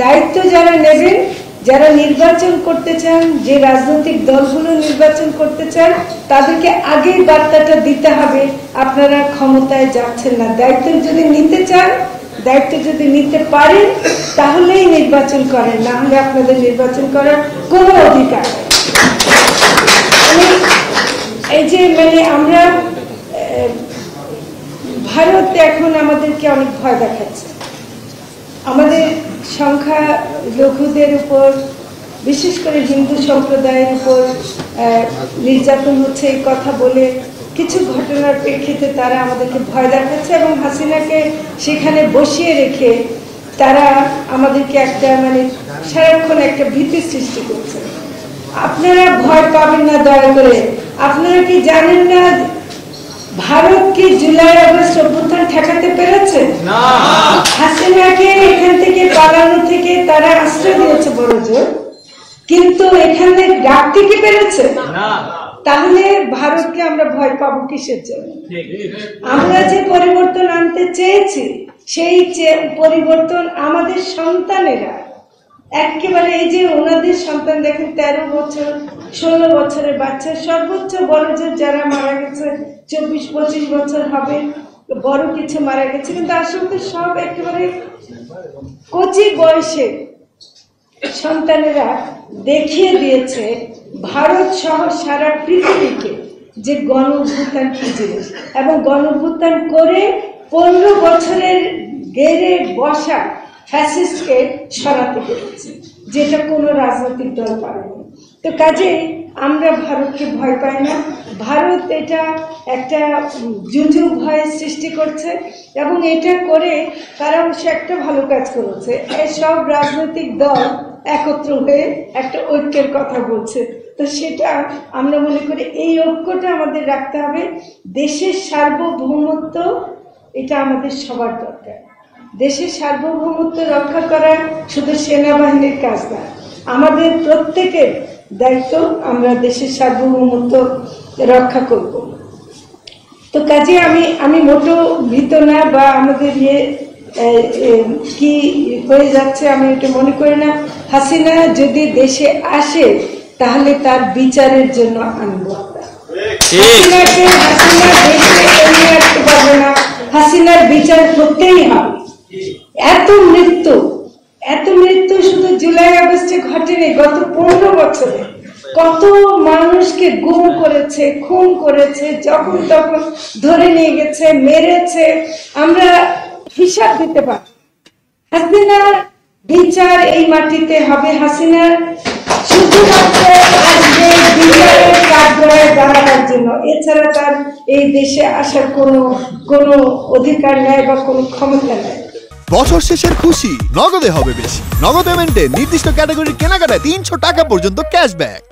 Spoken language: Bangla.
দায়িত্ব যারা নেবেন, যারা নির্বাচন করতে চান, যে রাজনৈতিক দলগুলো নির্বাচন করতে চান, তাদেরকে আগেই বার্তাটা দিতে হবে আপনারা ক্ষমতায় যাচ্ছেন না। দায়িত্ব যদি নিতে চান, দায়িত্ব যদি নিতে পারেন, তাহলেই নির্বাচন করেন, না হলে আপনাদের নির্বাচন করার কোনো অধিকার নেই। এই যে আমরা ভারত এখন আমাদেরকে অনেক ভয় দেখাচ্ছে, আমাদের সংখ্যালঘুদের উপর, বিশেষ করে হিন্দু সম্প্রদায়ের উপর নির্যাতন হচ্ছে এই কথা বলে কিছু ঘটনার প্রেক্ষিতে তারা আমাদেরকে ভয় দেখাচ্ছে এবং হাসিনাকে সেখানে বসিয়ে রেখে তারা আমাদেরকে একটা সারাক্ষণ একটা ভীতি সৃষ্টি করছে। আপনারা ভয় পাবেন না দয়া করে। আপনারা কি জানেন না ভারত কি জুলাই আগস্ট অভ্যুত্থান ঠেকাতে পেরেছে? হাসিনাকে এখান থেকে পালানো থেকে তারা আশ্রয় দিয়েছে বড় জোর, কিন্তু এখানে রাখতে কি পেরেছে? তাহলে ভারতকে আমরা ভয় পাবো কিসের জন্য? আমরা যে পরিবর্তন আনতে চেয়েছি, সেই পরিবর্তন আমাদের সন্তানেরা একেবারে, এই যে ওনাদের সন্তান দেখেন 13 বছর 16 বছরের বাচ্চা, সর্বোচ্চ বড় জোর যারা মারা গেছে 24-25 বছর হবে, বড় কিছু মারা গেছে, কিন্তু আসলে সব একেবারে কচি বয়সে সন্তানেরা দেখিয়ে দিয়েছে ভারত সহ সারা পৃথিবীকে যে গণ অভ্যুত্থান কি জিনিস, এবং গণ অভ্যুত্থান করে 15 বছরের গেড়ে বসা ফ্যাসিস্টকে সরাতে পেরেছে, যেটা কোনো রাজনৈতিক দল পারেনি। তো কাজেই আমরা ভারতকে ভয় পাই না। ভারত এটা একটা জুজু ভয় সৃষ্টি করছে, এবং এটা করে তারা অবশ্য একটা ভালো কাজ করেছে, এই সব রাজনৈতিক দল একত্র হয়ে একটা ঐক্যের কথা বলছে। তো সেটা আমরা মনে করি এই ঐক্যটা আমাদের রাখতে হবে। দেশের সার্বভৌমত্ব এটা আমাদের সবার দরকার। দেশের সার্বভৌমত্ব রক্ষা করা শুধু সেনাবাহিনীর কাজ না, আমাদের প্রত্যেকের দায়িত্ব আমরা দেশের সার্বভৌমত্ব রক্ষা করব। তো কাজে আমি মোটো ভীত না, বা আমাদের কি হয়ে যাচ্ছে আমি এটা মনে করি না। হাসিনা যদি দেশে আসে তাহলে তার বিচারের জন্য আনবো। হাসিনা দেশে এমনি আসতে পারবে না, হাসিনার বিচার করতেই হবে। এত মৃত্যু শুধু জুলাই আগস্টে ঘটেনি, গত 15 বছরে কত মানুষকে গুম করেছে, খুন করেছে, যখন তখন ধরে নিয়ে গেছে, মেরেছে, আমরা হিসাব দিতে পারি। হাসিনার বিচার এই মাটিতে হবে। হাসিনা শুধুমাত্র আসবে বিচারের কাঠগড়ায় দাঁড়াবার জন্য, এছাড়া তার এই দেশে আসার কোনো অধিকার নেই বা কোনো ক্ষমতা নেই। বছর শেষের খুশি নগদে হবে বেশি। নগদ পেমেন্টে নির্দিষ্ট ক্যাটাগরির কেনাকাটায় 300 টাকা পর্যন্ত ক্যাশব্যাক।